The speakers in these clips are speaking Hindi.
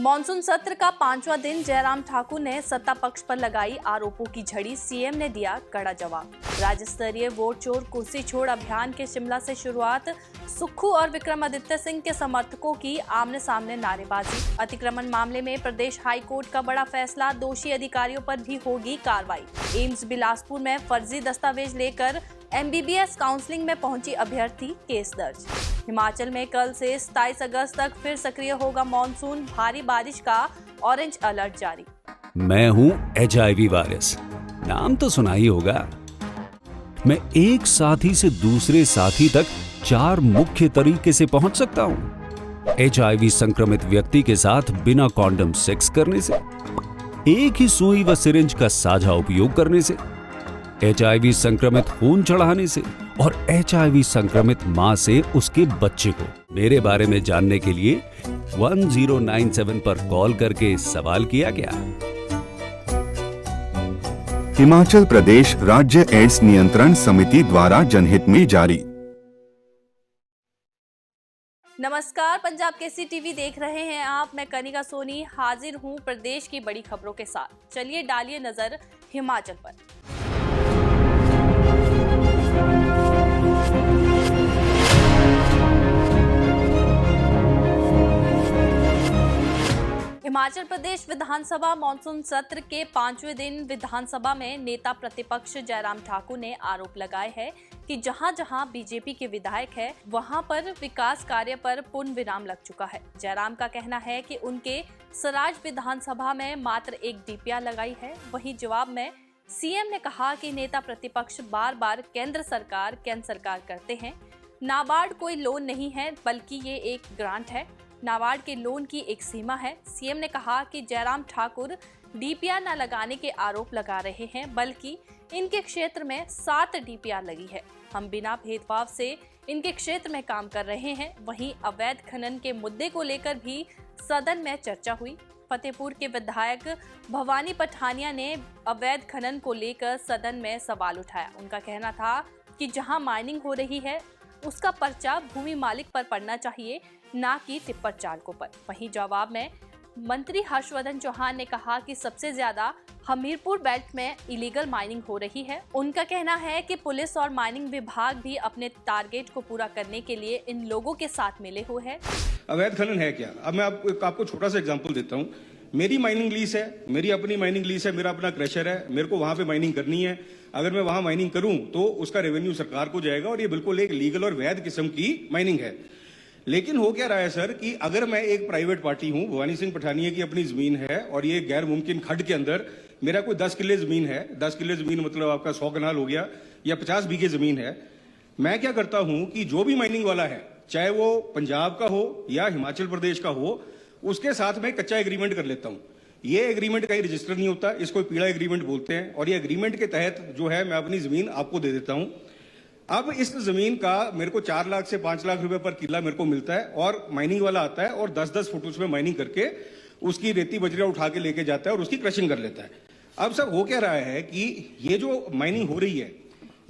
मॉनसून सत्र का 5वां दिन जयराम ठाकुर ने सत्ता पक्ष पर लगाई आरोपों की झड़ी। सीएम ने दिया कड़ा जवाब। राज्य स्तरीय वोट चोर कुर्सी छोड़ अभियान के शिमला से शुरुआत। सुक्खू और विक्रमादित्य सिंह के समर्थकों की आमने सामने नारेबाजी। अतिक्रमण मामले में प्रदेश हाई कोर्ट का बड़ा फैसला, दोषी अधिकारियों पर भी होगी कार्रवाई। एम्स बिलासपुर में फर्जी दस्तावेज लेकर MBBS काउंसलिंग में पहुंची अभ्यर्थी, केस दर्ज। हिमाचल में कल से 27 अगस्त तक फिर सक्रिय होगा मॉनसून, भारी बारिश का ऑरेंज अलर्ट जारी। मैं हूं HIV वायरस, नाम तो सुना ही होगा। मैं एक साथी से दूसरे साथी तक 4 मुख्य तरीके से पहुंच सकता हूं। HIV संक्रमित व्यक्ति के साथ बिना कॉन्डम सेक्स करने से, एक ही सुई व सिरिंज का साझा उपयोग करने से, HIV संक्रमित खून चढ़ाने से और HIV संक्रमित मां से उसके बच्चे को। मेरे बारे में जानने के लिए 1097 पर कॉल करके सवाल किया गया। हिमाचल प्रदेश राज्य एड्स नियंत्रण समिति द्वारा जनहित में जारी। नमस्कार, पंजाब केसरी टीवी देख रहे हैं आप। मैं कनिका सोनी हाजिर हूं प्रदेश की बड़ी खबरों के साथ। चलिए डालिए नजर हिमाचल पर। हिमाचल प्रदेश विधानसभा मॉनसून सत्र के 5वें दिन विधानसभा में नेता प्रतिपक्ष जयराम ठाकुर ने आरोप लगाए हैं कि जहां जहां बीजेपी के विधायक है वहां पर विकास कार्य पर पूर्ण विराम लग चुका है। जयराम का कहना है कि उनके सराज विधानसभा में मात्र एक DPR लगाई है। वहीं जवाब में सीएम ने कहा कि नेता प्रतिपक्ष बार बार केंद्र सरकार करते हैं। नाबार्ड कोई लोन नहीं है, बल्कि ये एक ग्रांट है। नाबार्ड के लोन की एक सीमा है। सीएम ने कहा कि जयराम ठाकुर DPR न लगाने के आरोप लगा रहे हैं, बल्कि इनके क्षेत्र में 7 DPR लगी है। हम बिना भेदभाव से इनके क्षेत्र में काम कर रहे हैं। वहीं अवैध खनन के मुद्दे को लेकर भी सदन में चर्चा हुई। फतेहपुर के विधायक भवानी पठानिया ने अवैध खनन को लेकर सदन में सवाल उठाया। उनका कहना था कि जहां माइनिंग हो रही है उसका पर्चा भूमि मालिक पर पड़ना चाहिए, ना कि टिप्पर चालकों पर। वहीं जवाब में मंत्री हर्षवर्धन चौहान ने कहा कि सबसे ज्यादा हमीरपुर बेल्ट में इलीगल माइनिंग हो रही है। उनका कहना है कि पुलिस और माइनिंग विभाग भी अपने टारगेट को पूरा करने के लिए इन लोगों के साथ मिले हुए हैं। अवैध खनन है क्या? अब मैं आपको छोटा सा एग्जांपल देता हूँ। मेरी माइनिंग लीज है, मेरी अपनी माइनिंग लीज है, मेरा अपना क्रशर है, मेरे को वहां पे माइनिंग करनी है। अगर मैं वहां माइनिंग करूं तो उसका रेवेन्यू सरकार को जाएगा और ये बिल्कुल एक लीगल और वैध किस्म की माइनिंग है। लेकिन हो क्या रहा है सर कि अगर मैं एक प्राइवेट पार्टी हूं, भवानी सिंह पठानिया की अपनी जमीन है और ये गैर मुमकिन खड्ड के अंदर मेरा कोई 10 किले जमीन है। 10 किले जमीन मतलब आपका 100 कनाल हो गया या 50 बीघे जमीन है। मैं क्या करता हूं कि जो भी माइनिंग वाला है, चाहे वो पंजाब का हो या हिमाचल प्रदेश का हो, उसके साथ मैं कच्चा एग्रीमेंट कर लेता हूं। ये एग्रीमेंट कहीं रजिस्टर नहीं होता, इसको पीला एग्रीमेंट बोलते हैं। और ये एग्रीमेंट के तहत जो है मैं अपनी जमीन आपको दे देता हूं। अब इस जमीन का मेरे को 4 लाख से 5 लाख रुपए पर किला मेरे को मिलता है और माइनिंग वाला आता है और 10-10 फुट उसमें माइनिंग करके उसकी रेती बजरा उठा के लेके जाता है और उसकी क्रशिंग कर लेता है। अब सर हो क्या रहा है कि ये जो माइनिंग हो रही है,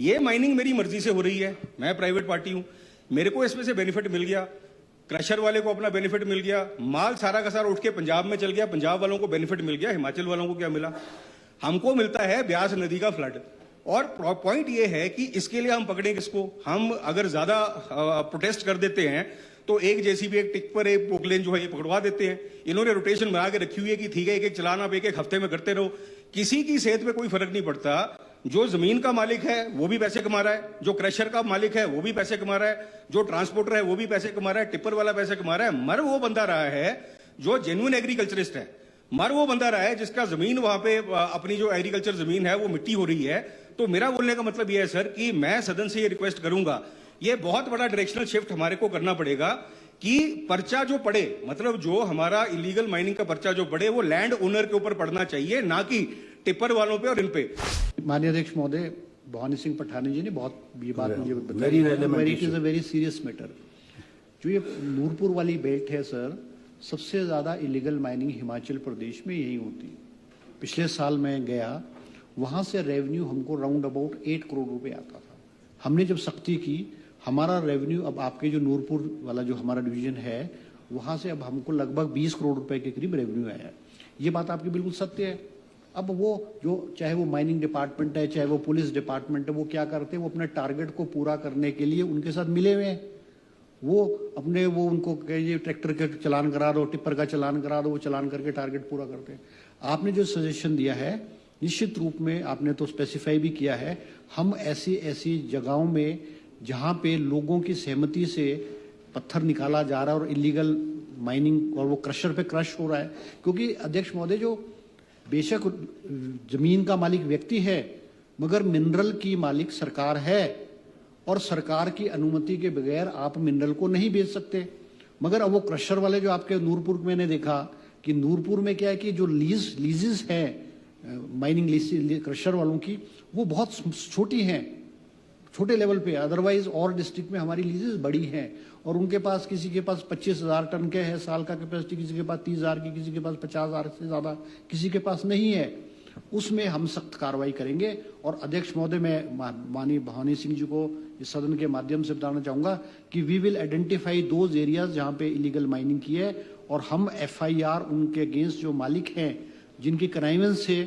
ये माइनिंग मेरी मर्जी से हो रही है। मैं प्राइवेट पार्टी हूं, मेरे को इसमें से बेनिफिट मिल गया, क्रशर वाले को अपना बेनिफिट मिल गया, माल सारा का सारा उठ के पंजाब में चल गया, पंजाब वालों को बेनिफिट मिल गया। हिमाचल वालों को क्या मिला? हमको मिलता है ब्यास नदी का फ्लड। और पॉइंट ये है कि इसके लिए हम पकड़े किसको? हम अगर ज्यादा प्रोटेस्ट कर देते हैं तो एक जेसीबी, एक टिप्पर, एक पोकलेन जो है ये पकड़वा देते हैं। इन्होंने रोटेशन बना के रखी हुई है कि ठीक है एक चलान आप एक हफ्ते में करते रहो। किसी की सेहत में कोई फर्क नहीं पड़ता। जो जमीन का मालिक है वो भी पैसे कमा रहा है, जो क्रशर का मालिक है वो भी पैसे कमा रहा है, जो ट्रांसपोर्टर है वो भी पैसे कमा रहा है, टिप्पर वाला पैसे कमा रहा है। मर वो बंदा रहा है जो जेन्युइन एग्रीकल्चरिस्ट है। मर वो बंदा रहा है जिसका जमीन वहां पे अपनी जो एग्रीकल्चर जमीन है वो मिट्टी हो रही है। तो मेरा बोलने का मतलब यह है सर कि मैं सदन से ये रिक्वेस्ट करूंगा, ये बहुत बड़ा डायरेक्शनल शिफ्ट हमारे को करना पड़ेगा कि पर्चा जो पड़े, मतलब जो हमारा इलीगल माइनिंग का पर्चा जो पड़े वो लैंड ओनर के ऊपर पड़ना चाहिए, ना कि टिप्पर वालों पे और इन पे। माननीय अध्यक्ष महोदय, भवानी सिंह पठानी जी ने बहुत ये बात मुझे बताई। It is a very serious matter. जो ये नूरपुर वाली बेल्ट है सर, सबसे ज्यादा इलीगल माइनिंग हिमाचल प्रदेश में यही होती है। पिछले साल मैं गया, वहां से रेवेन्यू हमको राउंड अबाउट 8 करोड़ रुपए आता था। हमने जब सख्ती की, हमारा रेवेन्यू अब आपके जो नूरपुर वाला जो हमारा डिवीजन है वहां से अब हमको लगभग 20 करोड़ रुपए के करीब रेवेन्यू आया है। ये बात आपकी बिल्कुल सत्य है। अब वो जो चाहे वो माइनिंग डिपार्टमेंट है, चाहे वो पुलिस डिपार्टमेंट है, वो क्या करते हैं, वो अपने टारगेट को पूरा करने के लिए उनके साथ मिले हुए हैं। वो अपने वो उनको कहिए ट्रैक्टर का चलान करा दो, टिप्पर का चलान करा दो, वो चलान करके टारगेट पूरा करते हैं। आपने जो सजेशन दिया है निश्चित रूप में आपने तो स्पेसिफाई भी किया है, हम ऐसी ऐसी जगहों में जहां पे लोगों की सहमति से पत्थर निकाला जा रहा है और इलीगल माइनिंग और वो क्रशर पे क्रश हो रहा है, क्योंकि अध्यक्ष महोदय जो बेशक जमीन का मालिक व्यक्ति है मगर मिनरल की मालिक सरकार है और सरकार की अनुमति के बगैर आप मिनरल को नहीं बेच सकते। मगर अब वो क्रशर वाले जो आपके नूरपुर में मैंने देखा कि नूरपुर में क्या है कि जो लीजेस है माइनिंग लीज क्रशर वालों की वो बहुत छोटी हैं, छोटे लेवल पे। अदरवाइज और डिस्ट्रिक्ट में हमारी लीजेस बड़ी हैं और उनके पास किसी के पास 25,000 टन के है साल का कैपेसिटी, किसी के पास 30,000 की, किसी के पास 50,000 से ज्यादा किसी के पास नहीं है। उसमें हम सख्त कार्रवाई करेंगे। और अध्यक्ष महोदय मैं माननीय भवानी सिंह जी को इस सदन के माध्यम से बताना चाहूंगा कि we will identify those areas जहां पे इलीगल माइनिंग की है और हम FIR उनके अगेंस्ट जो मालिक हैं जिनकी कनाइवेंस से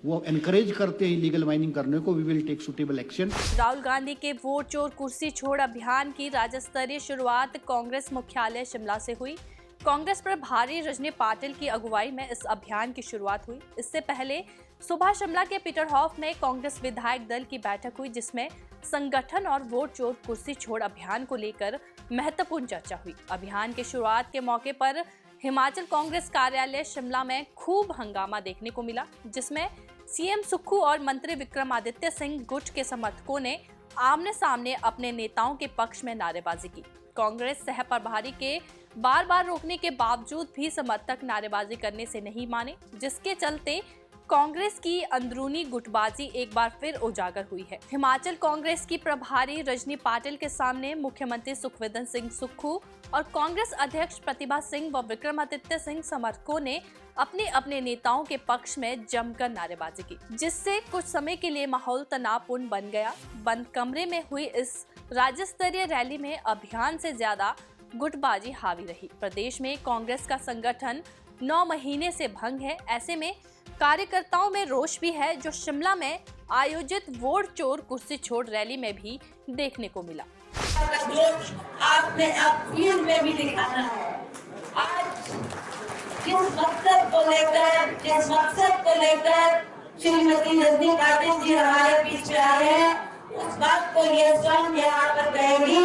वो एनकरेज करते हैं इलीगल माइनिंग करने को, we will take suitable action. Rahul Gandhi के वोट चोर कुर्सी छोड़ अभियान की राज्य स्तरीय शुरुआत कांग्रेस मुख्यालय शिमला से हुई। कांग्रेस प्रभारी रजनी पाटिल की अगुवाई में इस अभियान की शुरुआत हुई। इससे पहले सुबह शिमला के पीटरहॉफ में कांग्रेस विधायक दल की बैठक हुई जिसमें संगठन और वोट चोर कुर्सी छोड़ अभियान को लेकर महत्वपूर्ण चर्चा हुई। अभियान की शुरुआत के मौके पर हिमाचल कांग्रेस कार्यालय शिमला में खूब हंगामा देखने को मिला, जिसमें सीएम सुक्खू और मंत्री विक्रमादित्य सिंह गुट के समर्थकों ने आमने सामने अपने नेताओं के पक्ष में नारेबाजी की। कांग्रेस सह प्रभारी के बार बार रोकने के बावजूद भी समर्थक नारेबाजी करने से नहीं माने, जिसके चलते कांग्रेस की अंदरूनी गुटबाजी एक बार फिर उजागर हुई है। हिमाचल कांग्रेस की प्रभारी रजनी पाटिल के सामने मुख्यमंत्री सुखविंदर सिंह सुक्खू और कांग्रेस अध्यक्ष प्रतिभा सिंह व विक्रमादित्य सिंह समर्थकों ने अपने अपने नेताओं के पक्ष में जमकर नारेबाजी की, जिससे कुछ समय के लिए माहौल तनावपूर्ण बन गया। बंद कमरे में हुई इस राज्य स्तरीय रैली में अभियान से ज्यादा गुटबाजी हावी रही। प्रदेश में कांग्रेस का संगठन 9 महीने से भंग है। ऐसे में कार्यकर्ताओं में रोष भी है, जो शिमला में आयोजित वोट चोर कुर्सी छोड़ रैली में भी देखने को मिला। आपने अपील में भी दिखाना है। आज जिस मकसद को लेकर श्रीमती रजनी पाटिल जी हमारे बीच में आए हैं, उस बात को ये स्वयं यहाँ पर कहेगी।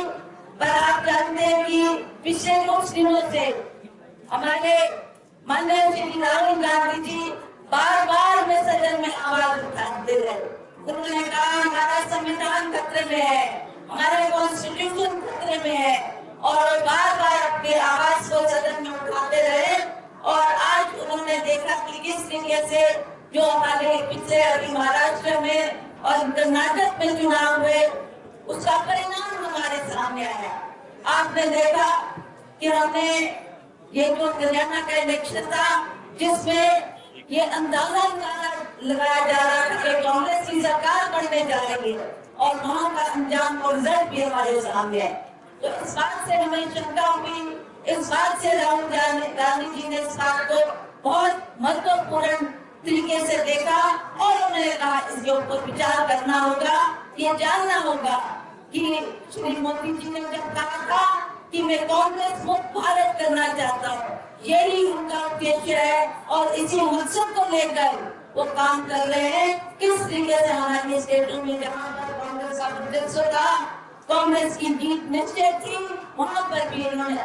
पर आप जानते हैं कि पिछले कुछ दिनों से हमारे माननीय श्री राहुल गांधी जी बार बार में सदन में आवाज उठाते रहे। उन्होंने कहा हमारा संविधान खतरे में है, हमारा कॉन्स्टिट्यूशन खतरे में है, और बार बार अपनी आवाज को सदन में उठाते रहे। और आज उन्होंने देखा कि किस तरीके से जो हमारे पिछले अभी महाराष्ट्र में और कर्नाटक में चुनाव हुए, उसका परिणाम हमारे सामने आया। आपने देखा कि हमने ये जो हरियाणा का इलेक्शन था, जिसमें ये अंदाजा लगाया जा रहा था कि कांग्रेस की सरकार बनने जा रही है, और वहाँ का अंजाम और रिजल्ट भी हमारे सामने है। तो इस बात से हमें शंका हुई, इस बात से राहुल गांधी जी ने इस बात को बहुत महत्वपूर्ण तरीके से देखा और उन्होंने कहा इसके ऊपर विचार करना होगा, ये जानना होगा कि श्री मोदी जी ने जब कहा था कि मैं कांग्रेस मुक्त भारत करना चाहता हूँ, यही उनका उद्देश्य है और इसी मकसद को लेकर वो काम कर रहे हैं। किस तरीके से हमारे स्टेटों में जहाँ पर कांग्रेस का अध्यक्ष था, कांग्रेस की जीत निश्चित थी, वहाँ पर भी इन्होंने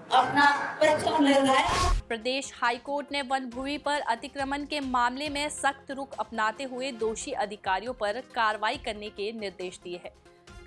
अपना परिश्रम लगाया। प्रदेश हाईकोर्ट ने वन भूमि पर अतिक्रमण के मामले में सख्त रुख अपनाते हुए दोषी अधिकारियों पर कार्रवाई करने के निर्देश दिए हैं।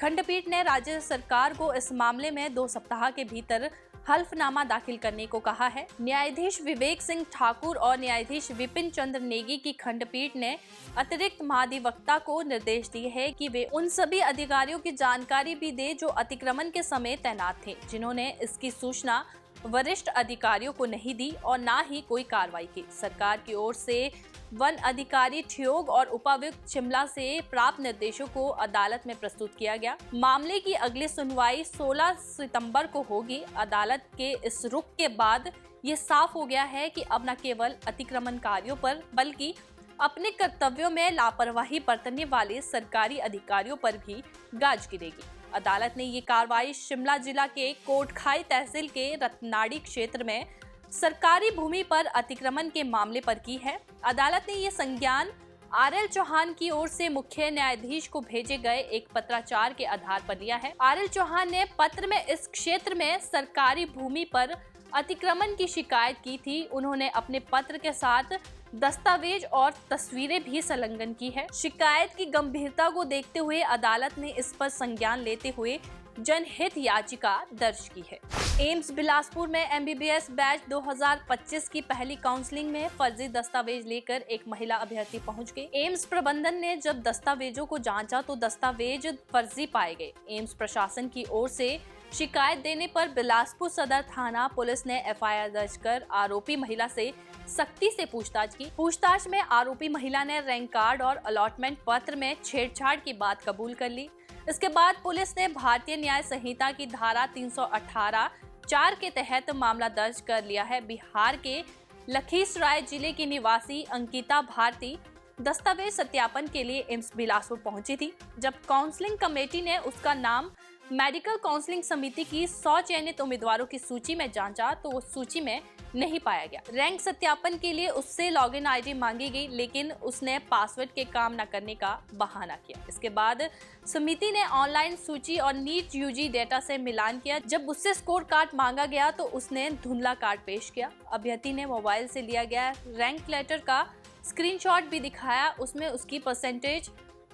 खंडपीठ ने राज्य सरकार को इस मामले में 2 सप्ताह के भीतर हल्फनामा दाखिल करने को कहा है। न्यायाधीश विवेक सिंह ठाकुर और न्यायाधीश विपिन चंद्र नेगी की खंडपीठ ने अतिरिक्त महाधिवक्ता को निर्देश दिए हैं कि वे उन सभी अधिकारियों की जानकारी भी दे जो अतिक्रमण के समय तैनात थे, जिन्होंने इसकी सूचना वरिष्ठ अधिकारियों को नहीं दी और न ही कोई कार्रवाई की। सरकार की ओर से वन अधिकारी ठियोग और उपायुक्त शिमला से प्राप्त निर्देशों को अदालत में प्रस्तुत किया गया। मामले की अगली सुनवाई 16 सितंबर को होगी। अदालत के इस रुख के बाद ये साफ हो गया है कि अब न केवल अतिक्रमणकारियों पर बल्कि अपने कर्तव्यों में लापरवाही बरतने वाले सरकारी अधिकारियों पर भी गाज गिरेगी। अदालत ने ये कार्रवाई शिमला जिला के कोटखाई तहसील के रत्नाड़ी क्षेत्र में सरकारी भूमि पर अतिक्रमण के मामले पर की है। अदालत ने ये संज्ञान आरएल चौहान की ओर से मुख्य न्यायाधीश को भेजे गए एक पत्राचार के आधार पर लिया है। आरएल चौहान ने पत्र में इस क्षेत्र में सरकारी भूमि पर अतिक्रमण की शिकायत की थी। उन्होंने अपने पत्र के साथ दस्तावेज और तस्वीरें भी संलग्न की है। शिकायत की गंभीरता को देखते हुए अदालत ने इस पर संज्ञान लेते हुए जनहित याचिका दर्ज की है। एम्स बिलासपुर में एमबीबीएस बैच 2025 की पहली काउंसलिंग में फर्जी दस्तावेज लेकर एक महिला अभ्यर्थी पहुंच गई। एम्स प्रबंधन ने जब दस्तावेजों को जांचा तो दस्तावेज फर्जी पाए गए। एम्स प्रशासन की ओर से शिकायत देने पर बिलासपुर सदर थाना पुलिस ने एफआईआर दर्ज कर आरोपी महिला से सख्ती से पूछताछ की। पूछताछ में आरोपी महिला ने रैंक कार्ड और अलॉटमेंट पत्र में छेड़छाड़ की बात कबूल कर ली। इसके बाद पुलिस ने भारतीय न्याय संहिता की धारा 318(4) के तहत मामला दर्ज कर लिया है। बिहार के लखीसराय जिले की निवासी अंकिता भारती दस्तावेज सत्यापन के लिए एम्स बिलासपुर पहुंची थी। जब काउंसलिंग कमेटी ने उसका नाम मेडिकल काउंसलिंग समिति की 100 चयनित उम्मीदवारों की सूची में जांचा तो उस सूची में नहीं पाया गया। रैंक सत्यापन के लिए उससे लॉगिन आईडी मांगी गई, लेकिन उसने पासवर्ड के काम न करने का बहाना किया। इसके बाद समिति ने ऑनलाइन सूची और नीट यूजी डेटा से मिलान किया। जब उससे स्कोर कार्ड मांगा गया तो उसने धुंधला कार्ड पेश किया। अभ्यर्थी ने मोबाइल से लिया गया रैंक लेटर का स्क्रीनशॉट भी दिखाया। उसमें उसकी परसेंटेज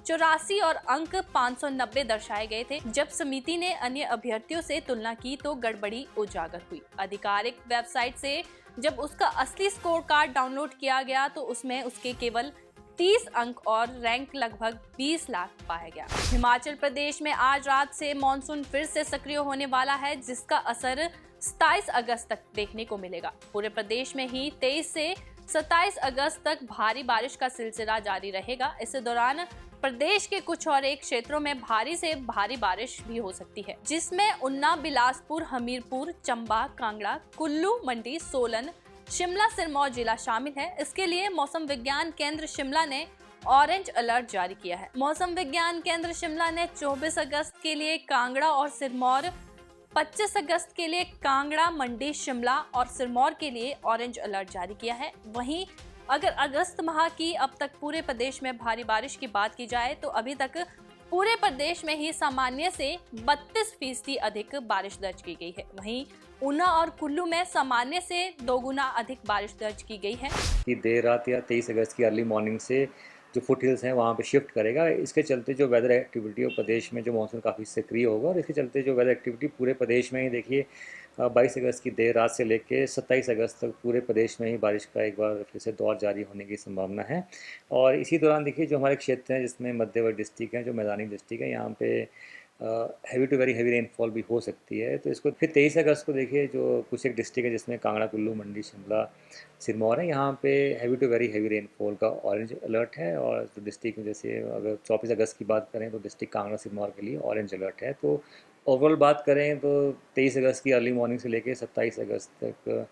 84 और अंक 590 दर्शाए गए थे। जब समिति ने अन्य अभ्यर्थियों से तुलना की तो गड़बड़ी उजागर हुई। आधिकारिक वेबसाइट से जब उसका असली स्कोर कार्ड डाउनलोड किया गया तो उसमें उसके केवल 30 अंक और रैंक लगभग 20 लाख पाया गया। हिमाचल प्रदेश में आज रात से मॉनसून फिर से सक्रिय होने वाला है, जिसका असर 27 अगस्त तक देखने को मिलेगा। पूरे प्रदेश में ही 23 से 27 अगस्त तक भारी बारिश का सिलसिला जारी रहेगा। इस दौरान प्रदेश के कुछ और एक क्षेत्रों में भारी से भारी बारिश भी हो सकती है, जिसमें ऊना, बिलासपुर, हमीरपुर, चंबा, कांगड़ा, कुल्लू, मंडी, सोलन, शिमला, सिरमौर जिला शामिल है। इसके लिए मौसम विज्ञान केंद्र शिमला ने ऑरेंज अलर्ट जारी किया है। मौसम विज्ञान केंद्र शिमला ने 24 अगस्त के लिए कांगड़ा और सिरमौर, 25 अगस्त के लिए कांगड़ा, मंडी, शिमला और सिरमौर के लिए ऑरेंज अलर्ट जारी किया है। वहीं अगर अगस्त माह की अब तक पूरे प्रदेश में भारी बारिश की बात की जाए तो अभी तक पूरे प्रदेश में ही सामान्य से 32% अधिक बारिश दर्ज की गई है। वहीं ऊना और कुल्लू में सामान्य से 2 गुना अधिक बारिश दर्ज की गई है। कि देर रात या 23 अगस्त की अर्ली मॉर्निंग से जो फुट हिल्स हैं वहाँ पे शिफ्ट करेगा। इसके चलते जो वेदर एक्टिविटी और प्रदेश में जो मानसून काफ़ी सक्रिय होगा और इसके चलते जो वेदर एक्टिविटी पूरे प्रदेश में ही देखिए 22 अगस्त की देर रात से लेकर 27 अगस्त तक पूरे प्रदेश में ही बारिश का एक बार फिर से दौर जारी होने की संभावना है। और इसी दौरान देखिए जो हमारे क्षेत्र हैं जिसमें मध्यवर्ती डिस्ट्रिक्ट हैं, जो मैदानी डिस्ट्रिक्ट है, यहाँ पे heavy to very heavy rainfall भी हो सकती है। तो इसको फिर 23 अगस्त को देखिए जो कुछ एक डिस्ट्रिक्ट है जिसमें कांगड़ा, कुल्लू, मंडी, शिमला, सिरमौर है, यहाँ पे heavy to very heavy rainfall का ऑरेंज अलर्ट है। और जो डिस्ट्रिक्ट में जैसे अगर 24 अगस्त की बात करें तो डिस्ट्रिक्ट कांगड़ा, सिरमौर के लिए ऑरेंज अलर्ट है। तो ओवरऑल बात करें तो 23 अगस्त की अर्ली मॉर्निंग से लेकर 27 अगस्त तक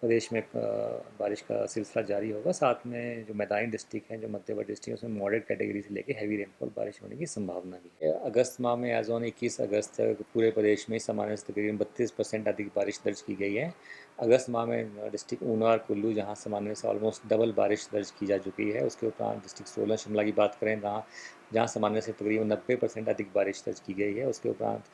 प्रदेश में बारिश का सिलसिला जारी होगा। साथ में जो मैदानी डिस्ट्रिक्ट हैं, जो मध्यवर्ती डिस्ट्रिक्ट, उसमें मॉडरेट कैटेगरी से लेकर हैवी रेनफॉल बारिश होने की संभावना भी है। अगस्त माह में एज ऑन 21 अगस्त तक पूरे प्रदेश में सामान्य से तकरीबन 32% अधिक बारिश दर्ज की गई है। अगस्त माह में डिस्ट्रिक्ट ऊना और कुल्लू, जहाँ सामान्य से ऑलमोस्ट डबल बारिश दर्ज की जा चुकी है। उसके उपरांत डिस्ट्रिक्ट सोलन, शिमला की बात करें जहाँ सामान्य से तकरीबन 90% अधिक बारिश दर्ज की गई है। उसके उपरांत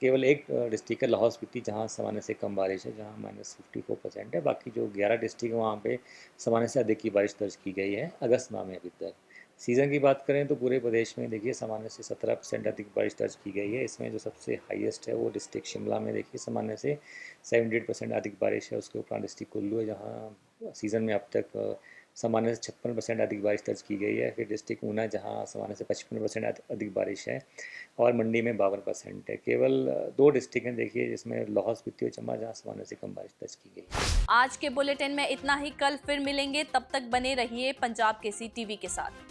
केवल एक डिस्ट्रिक्ट है लाहौल स्पीति, जहाँ सामान्य से कम बारिश है, जहाँ -54% है। बाकी जो 11 डिस्ट्रिक्ट है वहाँ पे सामान्य से अधिक की बारिश दर्ज की गई है अगस्त माह में अभी तक। सीज़न की बात करें तो पूरे प्रदेश में देखिए सामान्य से 17% अधिक बारिश दर्ज की गई है। इसमें जो सबसे हाईएस्ट है वो डिस्ट्रिक्ट शिमला में देखिए सामान्य से 78% अधिक बारिश है। उसके उपरांत डिस्ट्रिक्ट कुल्लू है, जहाँ सीज़न में अब तक सामान्य से 56% अधिक बारिश दर्ज की गई है। फिर डिस्ट्रिक्ट ऊना जहां सामान्य से 55% अधिक बारिश है और मंडी में 52% है। केवल 2 डिस्ट्रिक्ट हैं देखिए जिसमें लाहौल स्पीति और चंबा जहां सामान्य से कम बारिश दर्ज की गई है। आज के बुलेटिन में इतना ही। कल फिर मिलेंगे, तब तक बने रहिए पंजाब केसरी टीवी के साथ।